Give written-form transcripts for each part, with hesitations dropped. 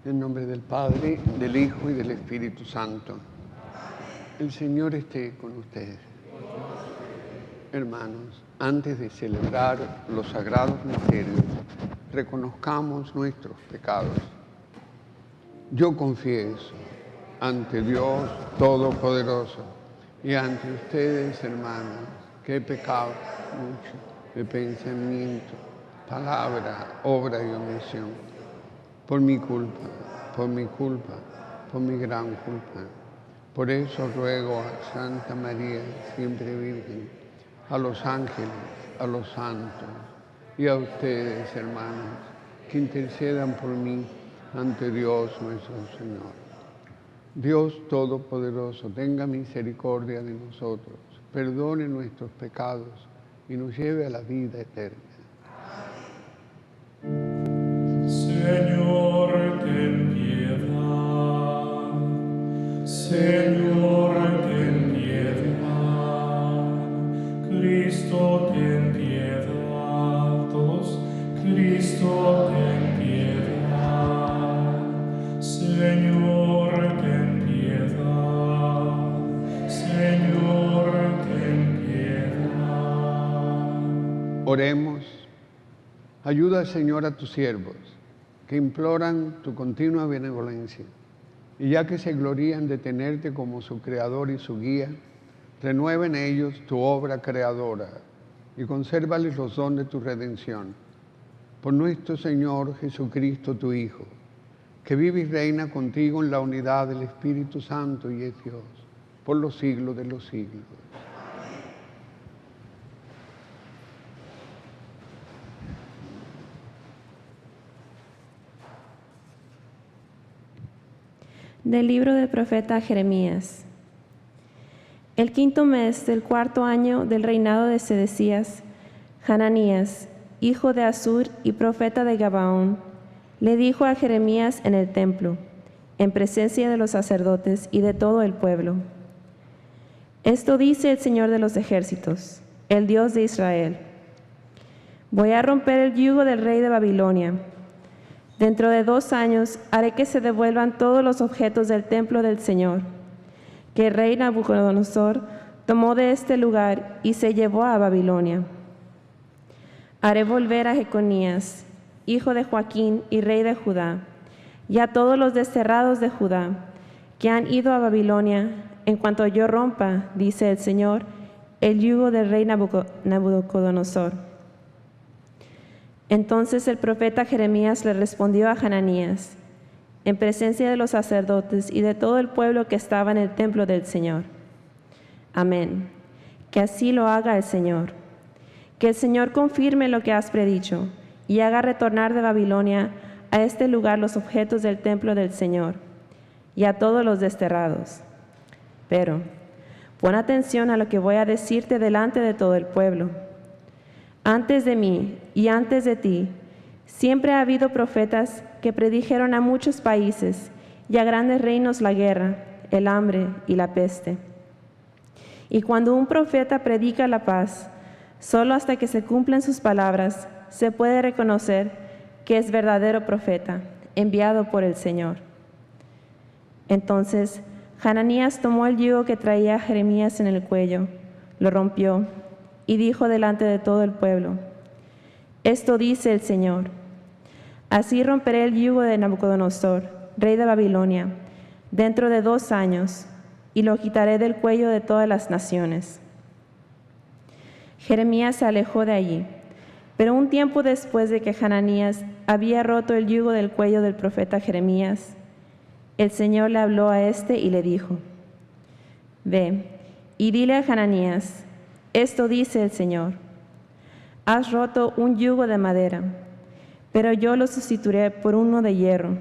En nombre del Padre, del Hijo y del Espíritu Santo. El Señor esté con ustedes. Hermanos, antes de celebrar los sagrados misterios, reconozcamos nuestros pecados. Yo confieso ante Dios Todopoderoso y ante ustedes, hermanos, que he pecado mucho de pensamiento, palabra, obra y omisión. Por mi culpa, por mi gran culpa. Por eso ruego a Santa María, siempre Virgen, a los ángeles, a los santos y a ustedes, hermanos, que intercedan por mí ante Dios nuestro Señor. Dios Todopoderoso, tenga misericordia de nosotros, perdone nuestros pecados y nos lleve a la vida eterna. Señor, ten piedad. Señor, ten piedad. Cristo, ten piedad. Todos, Cristo, ten piedad. Señor, ten piedad. Señor, ten piedad. Oremos. Ayuda, Señor, a tus siervos, que imploran tu continua benevolencia, y ya que se glorían de tenerte como su creador y su guía, renueva en ellos tu obra creadora y consérvales los dones de tu redención. Por nuestro Señor Jesucristo, tu Hijo, que vive y reina contigo en la unidad del Espíritu Santo y es Dios, por los siglos de los siglos. Del libro del profeta Jeremías. El 5º mes del 4º año del reinado de Sedecías, Hananías, hijo de Azur y profeta de Gabaón, le dijo a Jeremías en el templo, en presencia de los sacerdotes y de todo el pueblo: Esto dice el Señor de los ejércitos, el Dios de Israel: Voy a romper el yugo del rey de Babilonia. Dentro de 2 años haré que se devuelvan todos los objetos del templo del Señor, que el rey Nabucodonosor tomó de este lugar y se llevó a Babilonia. Haré volver a Jeconías, hijo de Joaquín y rey de Judá, y a todos los desterrados de Judá, que han ido a Babilonia, en cuanto yo rompa, dice el Señor, el yugo del rey Nabucodonosor. Entonces el profeta Jeremías le respondió a Hananías, en presencia de los sacerdotes y de todo el pueblo que estaba en el templo del Señor: Amén. Que así lo haga el Señor. Que el Señor confirme lo que has predicho y haga retornar de Babilonia a este lugar los objetos del templo del Señor y a todos los desterrados. Pero pon atención a lo que voy a decirte delante de todo el pueblo. Antes de mí y antes de ti, siempre ha habido profetas que predijeron a muchos países y a grandes reinos la guerra, el hambre y la peste. Y cuando un profeta predica la paz, solo hasta que se cumplen sus palabras, se puede reconocer que es verdadero profeta, enviado por el Señor. Entonces, Hananías tomó el yugo que traía Jeremías en el cuello, lo rompió, y dijo delante de todo el pueblo: Esto dice el Señor: Así romperé el yugo de Nabucodonosor, rey de Babilonia, dentro de 2 años, y lo quitaré del cuello de todas las naciones. Jeremías se alejó de allí, pero un tiempo después de que Hananías había roto el yugo del cuello del profeta Jeremías, el Señor le habló a éste y le dijo: Ve y dile a Hananías: Esto dice el Señor: Has roto un yugo de madera, pero yo lo sustituiré por uno de hierro.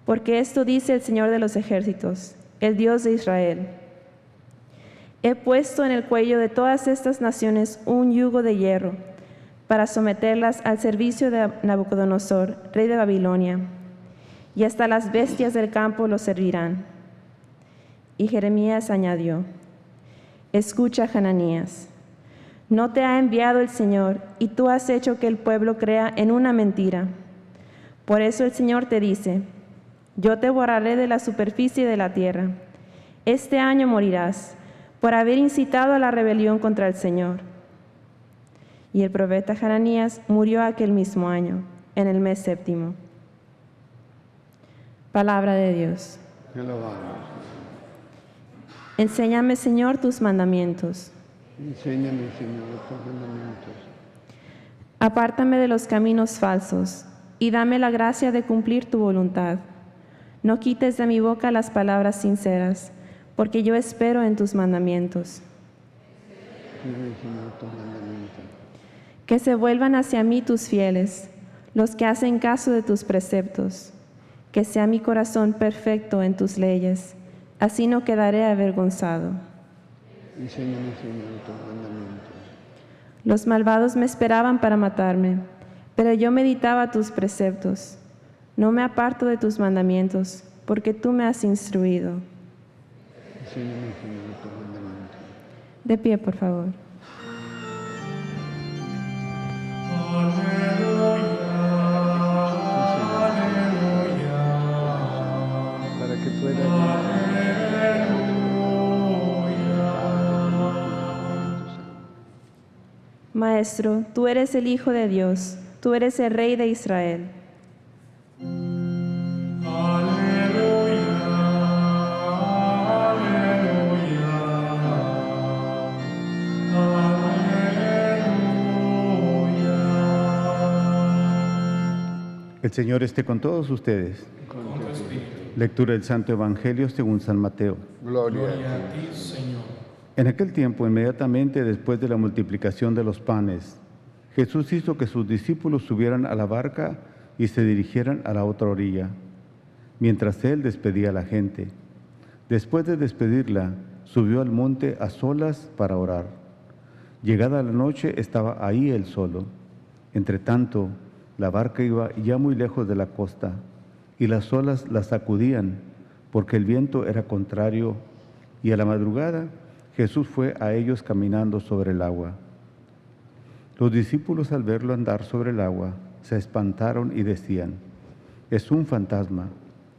Porque esto dice el Señor de los ejércitos, el Dios de Israel: He puesto en el cuello de todas estas naciones un yugo de hierro, para someterlas al servicio de Nabucodonosor, rey de Babilonia, y hasta las bestias del campo lo servirán. Y Jeremías añadió: Escucha, Hananías, no te ha enviado el Señor, y tú has hecho que el pueblo crea en una mentira. Por eso el Señor te dice: Yo te borraré de la superficie de la tierra. Este año morirás por haber incitado a la rebelión contra el Señor. Y el profeta Hananías murió aquel mismo año, en el mes 7. Palabra de Dios. Te alabamos. Enséñame, Señor, tus mandamientos. Enséñame, Señor, tus mandamientos. Apártame de los caminos falsos y dame la gracia de cumplir tu voluntad. No quites de mi boca las palabras sinceras, porque yo espero en tus mandamientos. Enséñame, Señor, tus mandamientos. Que se vuelvan hacia mí tus fieles, los que hacen caso de tus preceptos. Que sea mi corazón perfecto en tus leyes, así no quedaré avergonzado. Enséñame, Señor, tus mandamientos. Los malvados me esperaban para matarme, pero yo meditaba tus preceptos. No me aparto de tus mandamientos, porque tú me has instruido. Enséñame, Señor, tus mandamientos. De pie, por favor. Para que pueda Maestro, tú eres el Hijo de Dios, tú eres el Rey de Israel. El Señor esté con todos ustedes. Lectura del Santo Evangelio según San Mateo. Gloria Gloria a a ti. ti, Señor. En aquel tiempo, inmediatamente después de la multiplicación de los panes, Jesús hizo que sus discípulos subieran a la barca y se dirigieran a la otra orilla, mientras Él despedía a la gente. Después de despedirla, subió al monte a solas para orar. Llegada la noche, estaba ahí Él solo. Entretanto, la barca iba ya muy lejos de la costa, y las olas la sacudían, porque el viento era contrario, y a la madrugada Jesús fue a ellos caminando sobre el agua. Los discípulos, al verlo andar sobre el agua, se espantaron y decían: «Es un fantasma»,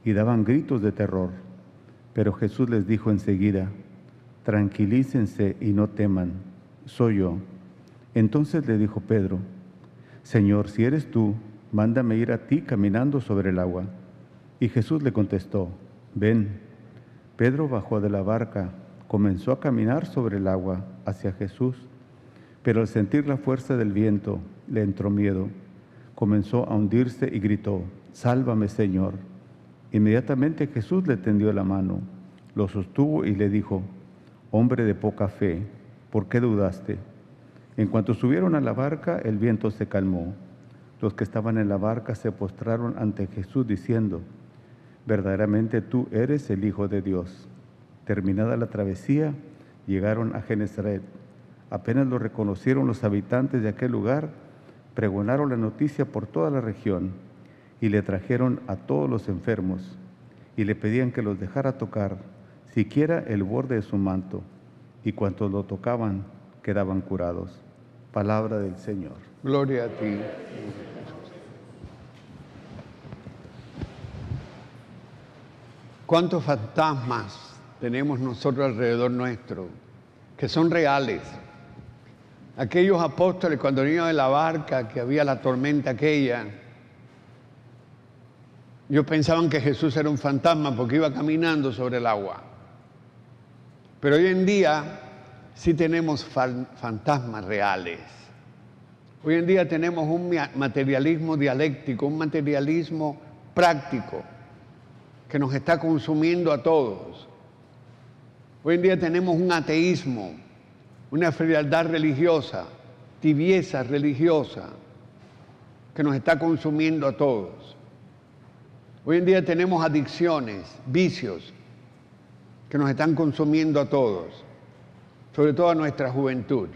y daban gritos de terror. Pero Jesús les dijo enseguida: «Tranquilícense y no teman, soy yo». Entonces le dijo Pedro: «Señor, si eres tú, mándame ir a ti caminando sobre el agua». Y Jesús le contestó: «Ven». Pedro bajó de la barca, comenzó a caminar sobre el agua hacia Jesús, pero al sentir la fuerza del viento le entró miedo. Comenzó a hundirse y gritó: «Sálvame, Señor». Inmediatamente Jesús le tendió la mano, lo sostuvo y le dijo: «Hombre de poca fe, ¿por qué dudaste?». En cuanto subieron a la barca, el viento se calmó. Los que estaban en la barca se postraron ante Jesús diciendo: «Verdaderamente tú eres el Hijo de Dios». Terminada la travesía, llegaron a Genesaret. Apenas lo reconocieron los habitantes de aquel lugar, pregonaron la noticia por toda la región y le trajeron a todos los enfermos y le pedían que los dejara tocar siquiera el borde de su manto, y cuantos lo tocaban quedaban curados. Palabra del Señor. Gloria a ti. ¿Cuántos fantasmas tenemos nosotros alrededor nuestro que son reales? Aquellos apóstoles, cuando venían de la barca, que había la tormenta aquella, ellos pensaban que Jesús era un fantasma porque iba caminando sobre el agua. Pero hoy en día sí tenemos fantasmas reales. Hoy en día tenemos un materialismo dialéctico, un materialismo práctico que nos está consumiendo a todos. Hoy en día tenemos un ateísmo, una frialdad religiosa, tibieza religiosa que nos está consumiendo a todos. Hoy en día tenemos adicciones, vicios que nos están consumiendo a todos, sobre todo a nuestra juventud.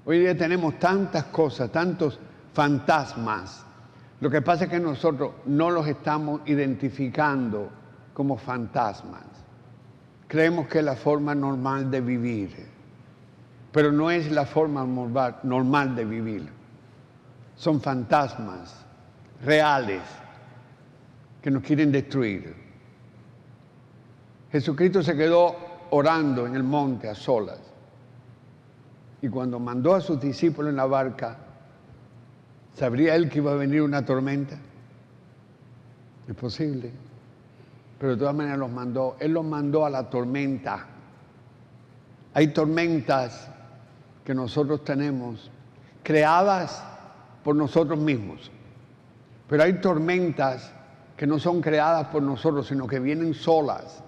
Hoy en día tenemos tantas cosas, tantos fantasmas. Lo que pasa es que nosotros no los estamos identificando como fantasmas. Creemos que es la forma normal de vivir, pero no es la forma normal de vivir. Son fantasmas reales que nos quieren destruir. Jesucristo se quedó orando en el monte a solas. Y cuando mandó a sus discípulos en la barca, ¿sabría él que iba a venir una tormenta? Es posible. Pero de todas maneras él los mandó a la tormenta. Hay tormentas que nosotros tenemos creadas por nosotros mismos. Pero hay tormentas que no son creadas por nosotros, sino que vienen solas.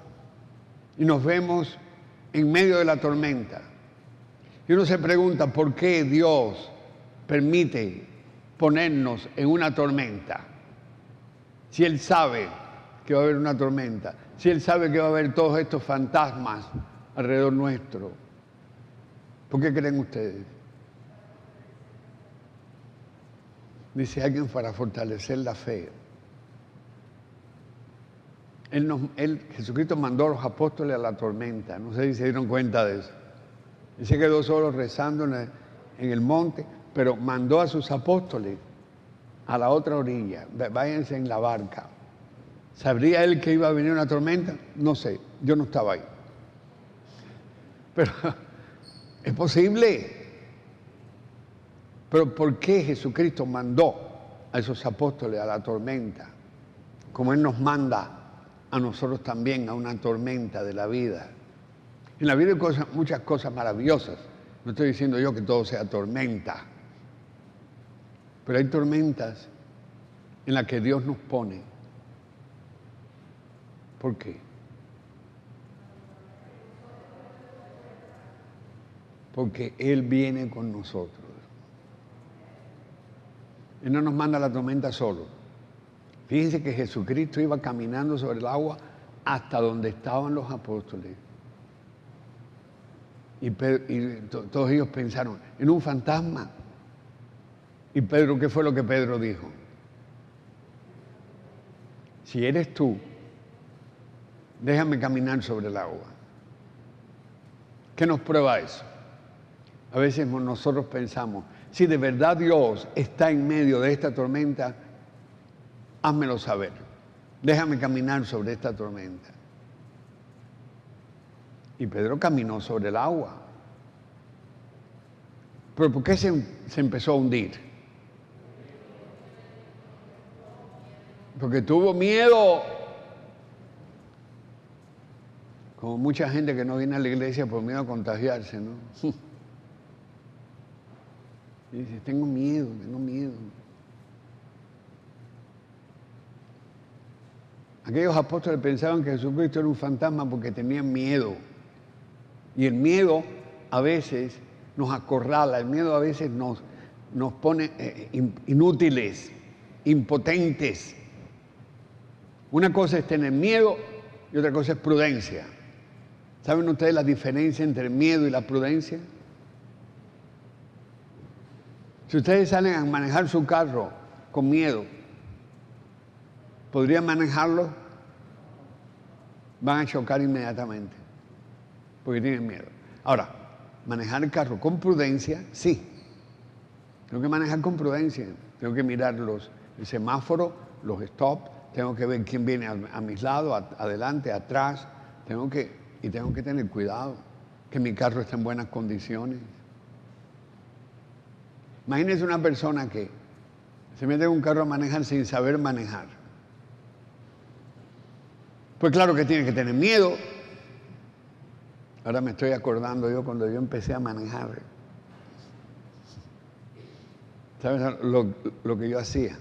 Y nos vemos en medio de la tormenta. Y uno se pregunta, ¿por qué Dios permite ponernos en una tormenta? Si Él sabe que va a haber una tormenta, si Él sabe que va a haber todos estos fantasmas alrededor nuestro, ¿por qué creen ustedes? Dice alguien, para fortalecer la fe. Jesucristo mandó a los apóstoles a la tormenta. No sé si se dieron cuenta de eso. Él se quedó solo rezando en el monte, pero mandó a sus apóstoles a la otra orilla. Váyanse en la barca. ¿Sabría él que iba a venir una tormenta? No sé, yo no estaba ahí. Pero es posible. Pero ¿por qué Jesucristo mandó a esos apóstoles a la tormenta? Como Él nos manda a nosotros también a una tormenta de la vida. En la vida hay muchas cosas maravillosas. No estoy diciendo yo que todo sea tormenta. Pero hay tormentas en las que Dios nos pone. ¿Por qué? Porque Él viene con nosotros. Él no nos manda a la tormenta solo. Fíjense que Jesucristo iba caminando sobre el agua hasta donde estaban los apóstoles. Y todos ellos pensaron en un fantasma. Y Pedro, ¿qué fue lo que Pedro dijo? Si eres tú, déjame caminar sobre el agua. ¿Qué nos prueba eso? A veces nosotros pensamos, si de verdad Dios está en medio de esta tormenta, házmelo saber. Déjame caminar sobre esta tormenta. Y Pedro caminó sobre el agua. ¿Pero por qué se empezó a hundir? Porque tuvo miedo. Como mucha gente que no viene a la iglesia por miedo a contagiarse, ¿no? Y dice, tengo miedo. Aquellos apóstoles pensaban que Jesucristo era un fantasma porque tenían miedo. Y el miedo a veces nos acorrala, el miedo a veces nos pone inútiles, impotentes. Una cosa es tener miedo y otra cosa es prudencia. ¿Saben ustedes la diferencia entre el miedo y la prudencia? Si ustedes salen a manejar su carro con miedo, ¿podrían manejarlo? Van a chocar inmediatamente, porque tienen miedo. Ahora, manejar el carro con prudencia, sí. Tengo que manejar con prudencia. Tengo que mirar el semáforo, los stop, tengo que ver quién viene a mis lados, adelante, atrás. Tengo que tener cuidado, que mi carro esté en buenas condiciones. Imagínense una persona que se mete en un carro a manejar sin saber manejar. Pues claro que tiene que tener miedo. Ahora me estoy acordando yo cuando yo empecé a manejar. ¿Sabes lo que yo hacía?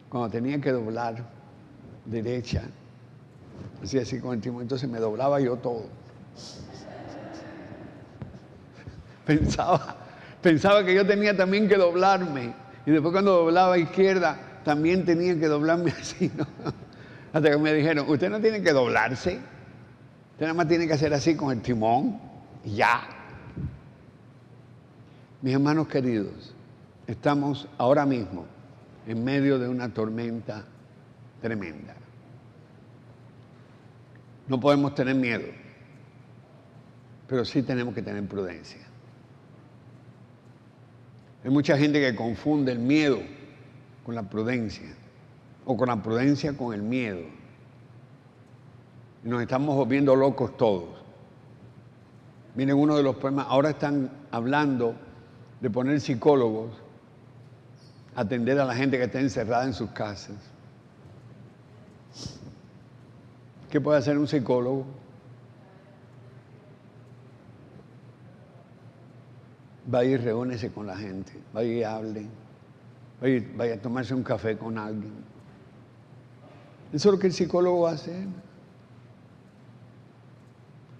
Cuando tenía que doblar derecha, hacía así con el timón, entonces me doblaba yo todo. Pensaba que yo tenía también que doblarme. Y después cuando doblaba a izquierda, también tenía que doblarme así, ¿no? Hasta que me dijeron, usted no tiene que doblarse. Usted nada más tiene que hacer así con el timón y ya. Mis hermanos queridos, estamos ahora mismo en medio de una tormenta tremenda. No podemos tener miedo, pero sí tenemos que tener prudencia. Hay mucha gente que confunde el miedo con la prudencia. o con la prudencia, con el miedo. Y nos estamos volviendo locos todos. Miren, uno de los problemas, ahora están hablando de poner psicólogos a atender a la gente que está encerrada en sus casas. ¿Qué puede hacer un psicólogo? Vaya y reúnese con la gente, vaya y hable, vaya a tomarse un café con alguien. Eso es lo que el psicólogo hace,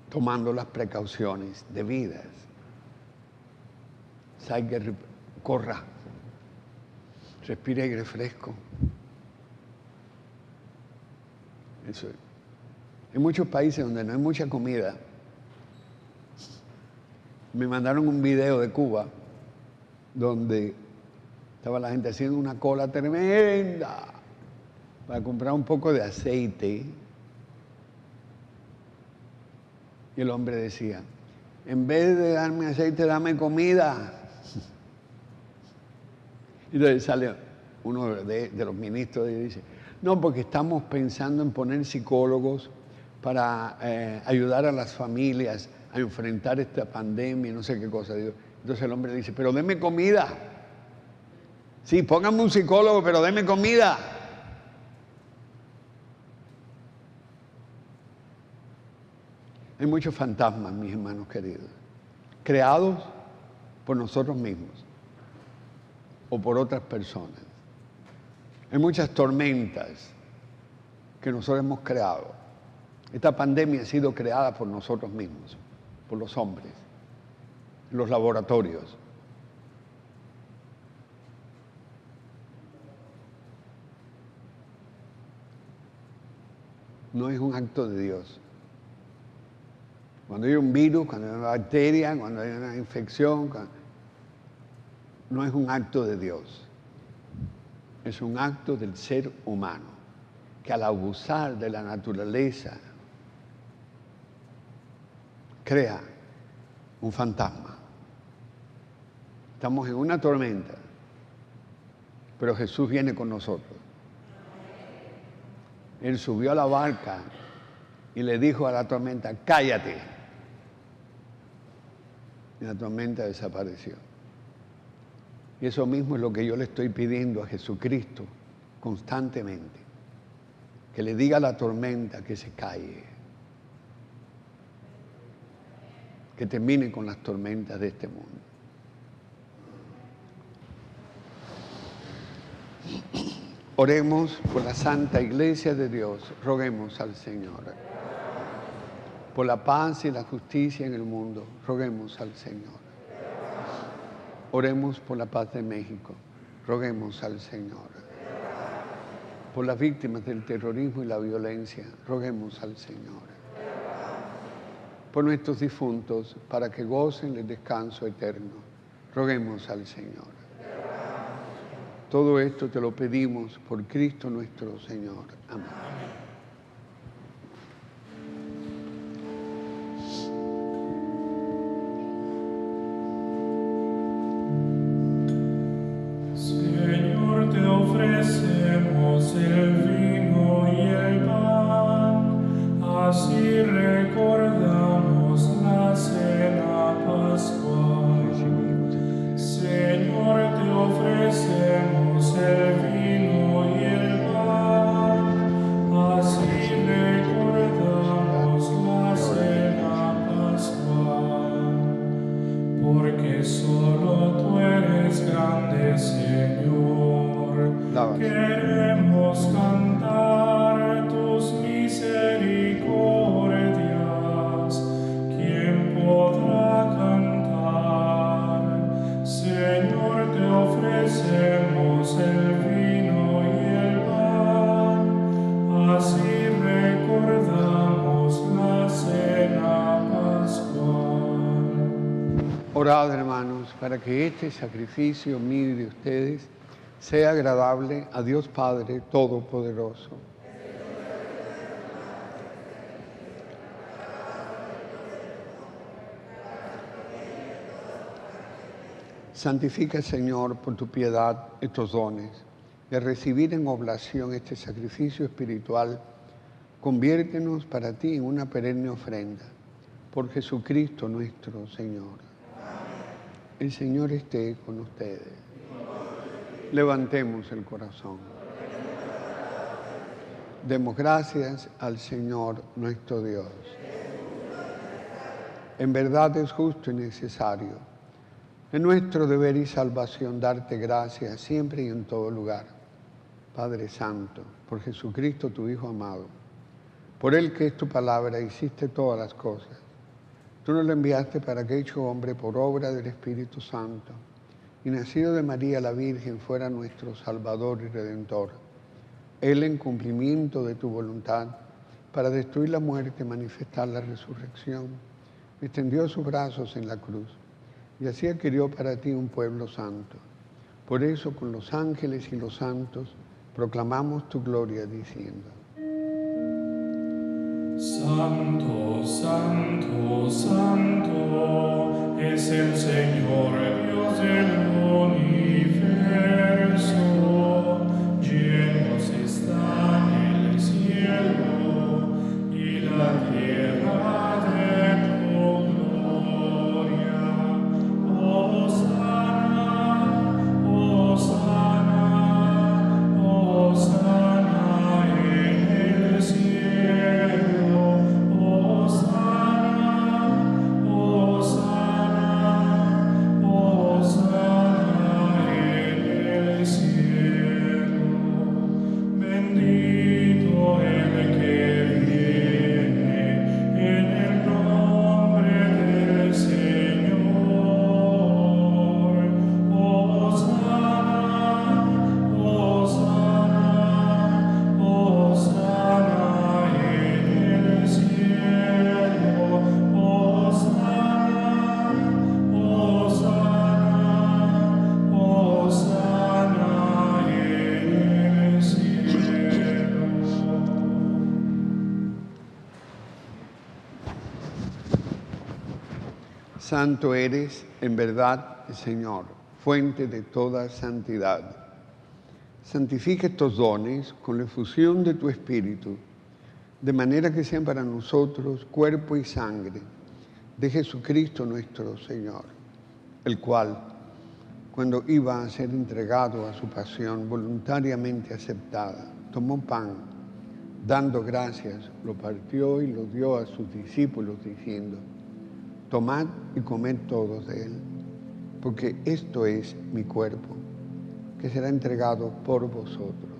tomando las precauciones debidas. Salga, corra, respire aire fresco. Eso es. En muchos países donde no hay mucha comida, me mandaron un video de Cuba donde estaba la gente haciendo una cola tremenda para comprar un poco de aceite. Y el hombre decía, en vez de darme aceite, dame comida. Y entonces sale uno de los ministros y dice, no, porque estamos pensando en poner psicólogos para ayudar a las familias a enfrentar esta pandemia y no sé qué cosa. Entonces el hombre dice, pero deme comida. Sí, póngame un psicólogo, pero deme comida. Hay muchos fantasmas, mis hermanos queridos, creados por nosotros mismos o por otras personas. Hay muchas tormentas que nosotros hemos creado. Esta pandemia ha sido creada por nosotros mismos, por los hombres, en los laboratorios. No es un acto de Dios. Cuando hay un virus, cuando hay una bacteria, cuando hay una infección, no es un acto de Dios. Es un acto del ser humano, que al abusar de la naturaleza, crea un fantasma. Estamos en una tormenta, pero Jesús viene con nosotros. Él subió a la barca y le dijo a la tormenta, cállate. Y la tormenta desapareció. Y eso mismo es lo que yo le estoy pidiendo a Jesucristo constantemente. Que le diga a la tormenta que se calle. Que termine con las tormentas de este mundo. Oremos por la Santa Iglesia de Dios. Roguemos al Señor. Por la paz y la justicia en el mundo. Roguemos al Señor. Oremos por la paz de México. Roguemos al Señor. Por las víctimas del terrorismo y la violencia. Roguemos al Señor. Por nuestros difuntos, para que gocen del descanso eterno. Roguemos al Señor. Todo esto te lo pedimos por Cristo nuestro Señor. Amén. Señor, te ofrecemos el vino y el pan, así recordamos la cena pascual. Señor, te ofrecemos el vino y el pan, así recordamos la cena pascual. Porque solo tú eres grande, Señor. Queremos cantar tus misericordias. ¿Quién podrá cantar? Señor, te ofrecemos el vino y el pan, así recordamos la cena pascual. Orad, hermanos, para que este sacrificio mío y de ustedes sea agradable a Dios Padre Todopoderoso. Santifica, Señor, por tu piedad estos dones, y al recibir en oblación este sacrificio espiritual, conviértenos para ti en una perenne ofrenda. Por Jesucristo nuestro Señor. El Señor esté con ustedes. Levantemos el corazón. Demos gracias al Señor nuestro Dios. En verdad es justo y necesario. Es nuestro deber y salvación darte gracias siempre y en todo lugar. Padre Santo, por Jesucristo tu Hijo amado, por Él que es tu palabra, hiciste todas las cosas. Tú nos lo enviaste para que, hecho hombre por obra del Espíritu Santo, y nacido de María la Virgen, fuera nuestro Salvador y Redentor. Él, en cumplimiento de tu voluntad, para destruir la muerte y manifestar la resurrección, extendió sus brazos en la cruz, y así adquirió para ti un pueblo santo. Por eso, con los ángeles y los santos, proclamamos tu gloria, diciendo: Santo, santo, santo, es el Señor, Dios del universo. Llenos están el cielo y la tierra de tu gloria. Hosana, Hosana, Hosana en el cielo. Hosana, Hosana, Hosana en el cielo. Bendito el que viene en el nombre del Señor. Hosana, Hosana, Hosana en el cielo. Hosana, Hosana, Hosana en el cielo. Santo eres, en verdad, Señor, fuente de toda santidad. Santifica estos dones con la efusión de tu Espíritu, de manera que sean para nosotros cuerpo y sangre de Jesucristo nuestro Señor, el cual, cuando iba a ser entregado a su pasión voluntariamente aceptada, tomó pan, dando gracias, lo partió y lo dio a sus discípulos, diciendo: tomad y comed todos de él, porque esto es mi cuerpo, que será entregado por vosotros.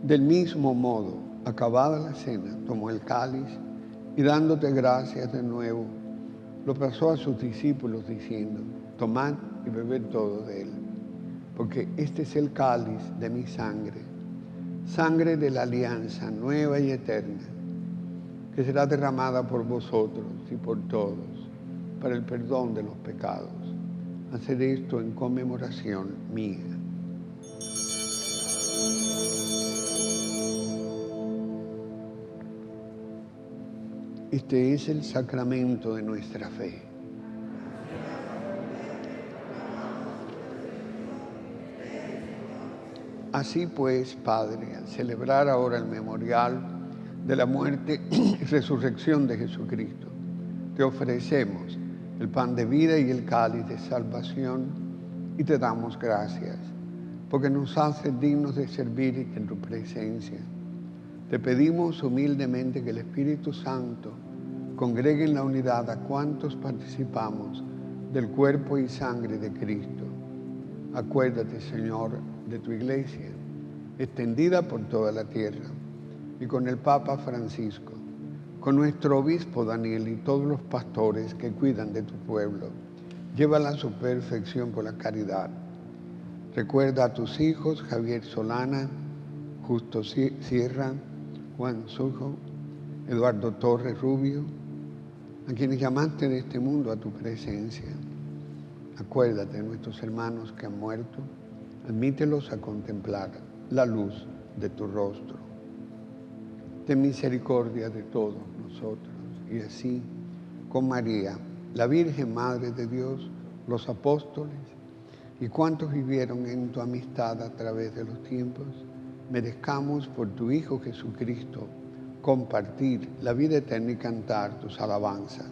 Del mismo modo, acabada la cena, tomó el cáliz y dándote gracias de nuevo, lo pasó a sus discípulos diciendo: tomad y bebed todo de él, porque este es el cáliz de mi sangre, sangre de la alianza nueva y eterna, que será derramada por vosotros y por todos para el perdón de los pecados. Haced esto en conmemoración mía. Este es el sacramento de nuestra fe. Así pues, Padre, al celebrar ahora el memorial de la muerte y resurrección de Jesucristo, te ofrecemos el pan de vida y el cáliz de salvación y te damos gracias, porque nos haces dignos de servirte en tu presencia. Te pedimos humildemente que el Espíritu Santo congregue en la unidad a cuantos participamos del cuerpo y sangre de Cristo. Acuérdate, Señor, de tu Iglesia, extendida por toda la tierra, y con el Papa Francisco, con nuestro obispo Daniel y todos los pastores que cuidan de tu pueblo. Llévala a su perfección por la caridad. Recuerda a tus hijos Javier Solana, Justo Sierra, Juan Sujo, Eduardo Torres Rubio, a quienes llamaste de este mundo a tu presencia. Acuérdate de nuestros hermanos que han muerto, admítelos a contemplar la luz de tu rostro. Ten misericordia de todos nosotros. y así con María, la Virgen Madre de Dios, los apóstoles y cuantos vivieron en tu amistad a través de los tiempos, merezcamos por tu Hijo Jesucristo compartir la vida eterna y cantar tus alabanzas.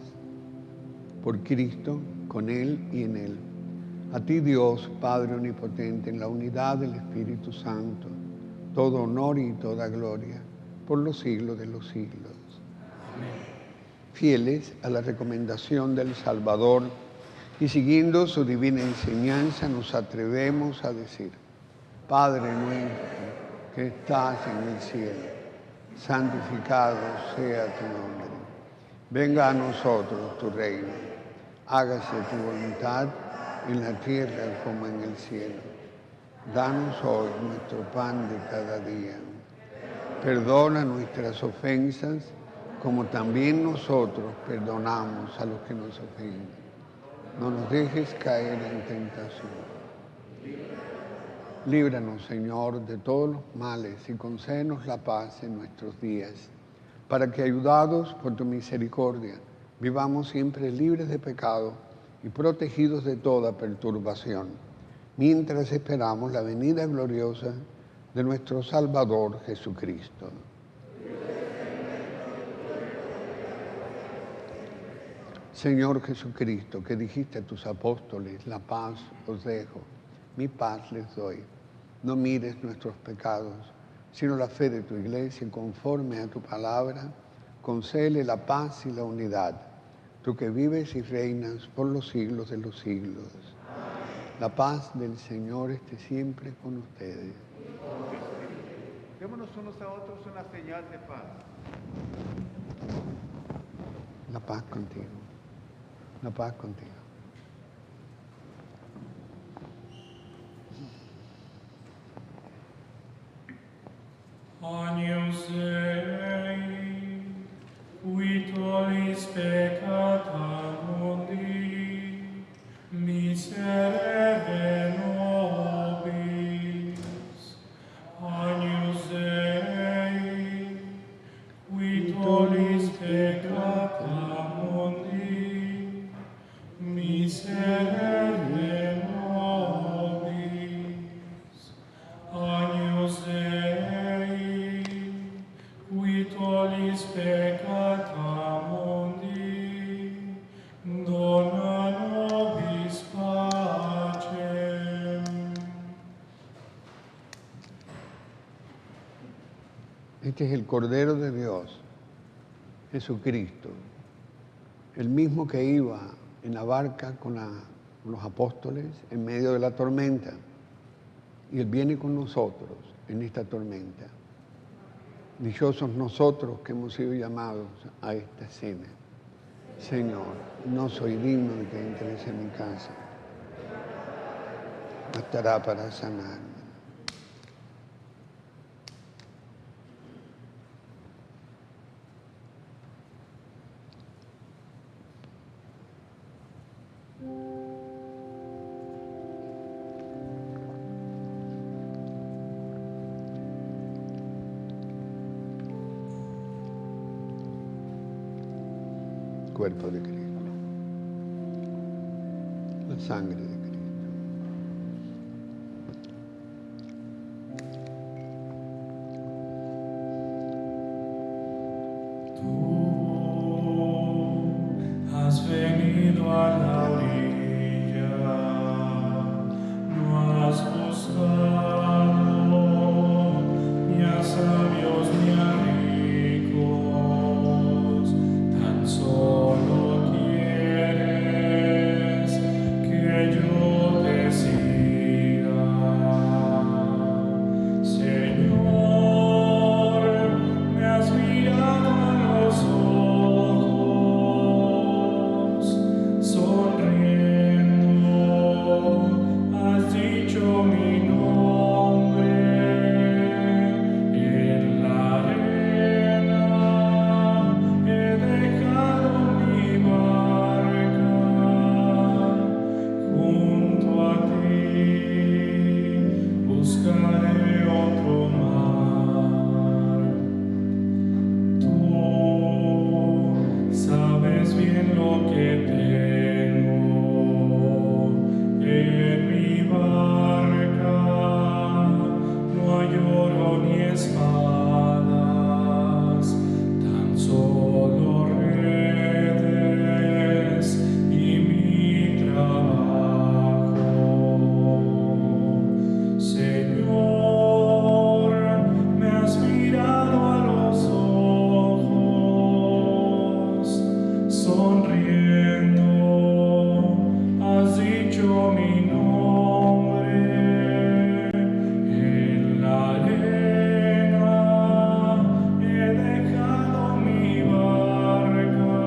Por Cristo, con Él y en Él. A ti, Dios, Padre Omnipotente, en la unidad del Espíritu Santo, todo honor y toda gloria, por los siglos de los siglos. Amén. Fieles a la recomendación del Salvador y siguiendo su divina enseñanza, nos atrevemos a decir: Padre nuestro que estás en el cielo, santificado sea tu nombre. Venga a nosotros tu reino. Hágase tu voluntad en la tierra como en el cielo. Danos hoy nuestro pan de cada día. Perdona nuestras ofensas, como también nosotros perdonamos a los que nos ofenden. No nos dejes caer en tentación. Líbranos, Señor, de todos los males y concédenos la paz en nuestros días, para que, ayudados por tu misericordia, vivamos siempre libres de pecado y protegidos de toda perturbación, mientras esperamos la venida gloriosa de nuestro Salvador Jesucristo. Señor Jesucristo, que dijiste a tus apóstoles: la paz os dejo, mi paz les doy. No mires nuestros pecados, sino la fe de tu Iglesia, conforme a tu palabra, concédele la paz y la unidad, tú que vives y reinas por los siglos de los siglos. La paz del Señor esté siempre con ustedes. Démonos unos a otros una señal de paz. La paz contigo. La paz contigo. Agnus Dei, qui tollis peccata mundi, miserere nobis. Agnus Dei, qui tollis peccata mundi, miserere nobis. Agnus Dei, qui tollis peccata mundi, dona nobis pacem. Este es el Cordero de Dios, Jesucristo, el mismo que iba en la barca con los apóstoles en medio de la tormenta. Y Él viene con nosotros en esta tormenta. Dichosos nosotros que hemos sido llamados a esta cena. Señor, no soy digno de que entres en mi casa. Bastará para sanarme. Cuerpo de Cristo, la sangre de Cristo. Tú has venido a la orilla, no has buscado ni a sabios ni a ricos, tan solo quieres que yo has dicho mi nombre en la arena, he dejado mi barca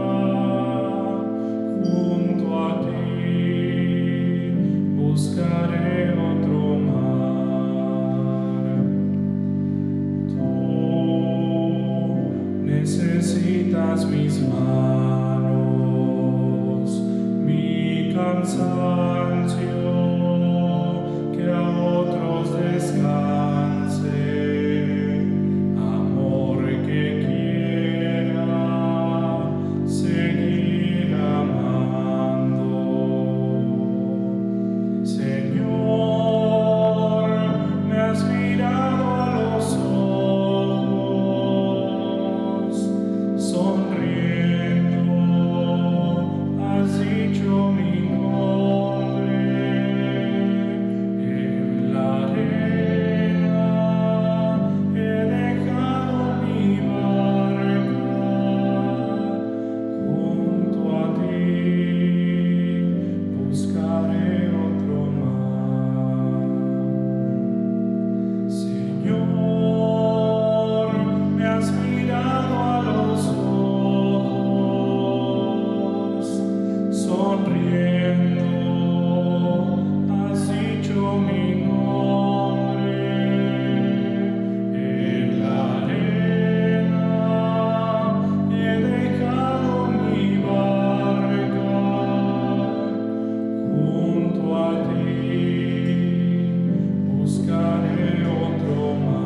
junto a ti, buscaré otro mar. Tú necesitas mis manos, mi cansancio, que a otros descanse, amor que quiera seguir amando. Señor, me has mirado a los ojos, sonriendo, has dicho mi nombre en la arena, he dejado mi barca junto a ti, buscaré otro mar. Señor, me has mirado a los ojos, sonriendo, has dicho mi nombre en la arena, he dejado mi barca junto a ti, buscaré otro mar.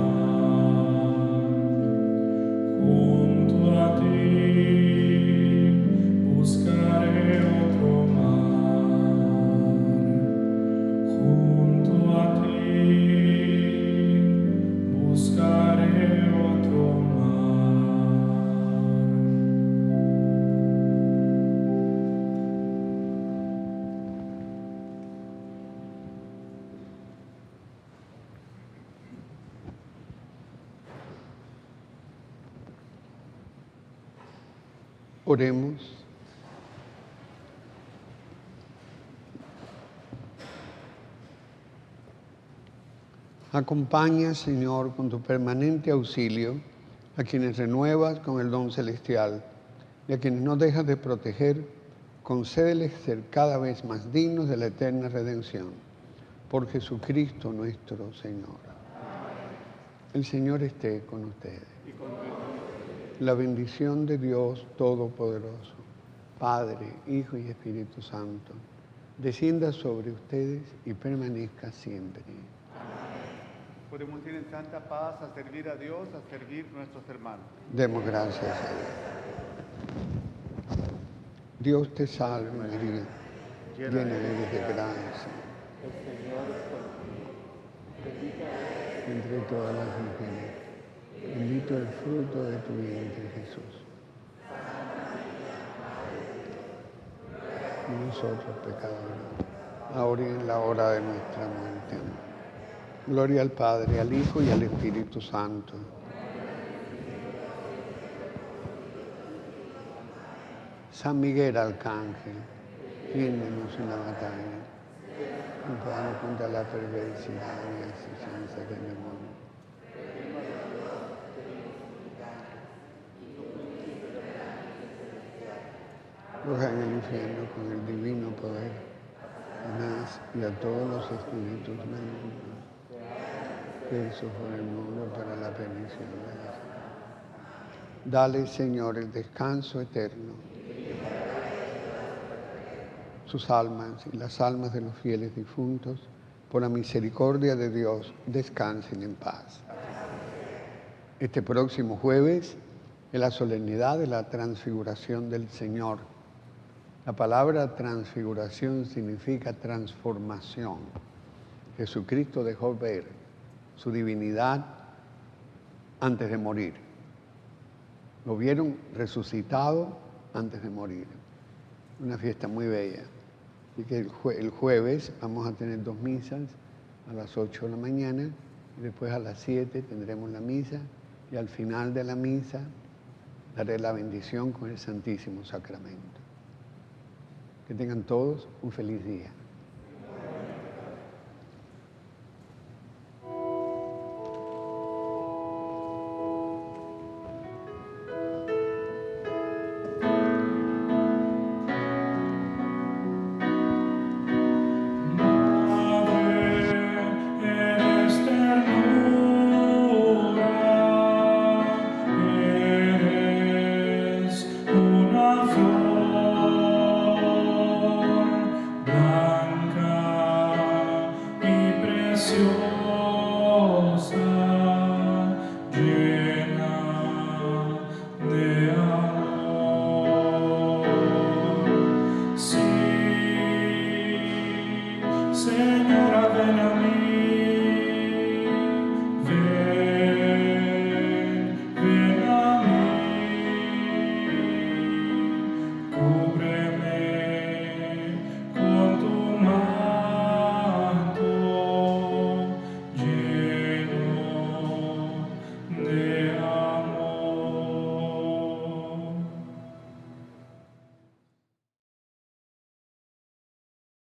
Junto a ti, buscaré otro mar. Junto a ti, buscaré otro mar. Oremos. Acompaña, Señor, con tu permanente auxilio a quienes renuevas con el don celestial y a quienes no dejas de proteger, concédeles ser cada vez más dignos de la eterna redención. Por Jesucristo nuestro Señor. El Señor esté con ustedes. La bendición de Dios Todopoderoso, Padre, Hijo y Espíritu Santo, descienda sobre ustedes y permanezca siempre. Podemos ir en santa paz a servir a Dios, a servir a nuestros hermanos. Demos gracias a Dios. Dios te salve, María, llena eres de gracia. El Señor es contigo. Bendita Entre todas las mujeres, bendito el fruto de tu vientre, Jesús. Y nosotros, pecadores, ahora y en la hora de nuestra muerte. Amén. Gloria al Padre, al Hijo y al Espíritu Santo. San Miguel Arcángel, defiéndenos en la batalla. Amparanos contra la perversidad y las asechanzas del demonio. Ruega en el infierno con el divino poder, a нас y a todos los espíritus malignos que por el mundo para la perdición de las almas. Dale, Señor, el descanso eterno. Sus almas y las almas de los fieles difuntos, por la misericordia de Dios, descansen en paz. Este próximo jueves es la solemnidad de la transfiguración del Señor. La palabra transfiguración significa transformación. Jesucristo dejó ver su divinidad antes de morir. Lo vieron resucitado antes de morir. Una fiesta muy bella. Así que el jueves vamos a tener 2 misas, a las 8 de la mañana, y después a las 7 tendremos la misa, y al final de la misa daré la bendición con el Santísimo Sacramento. Que tengan todos un feliz día.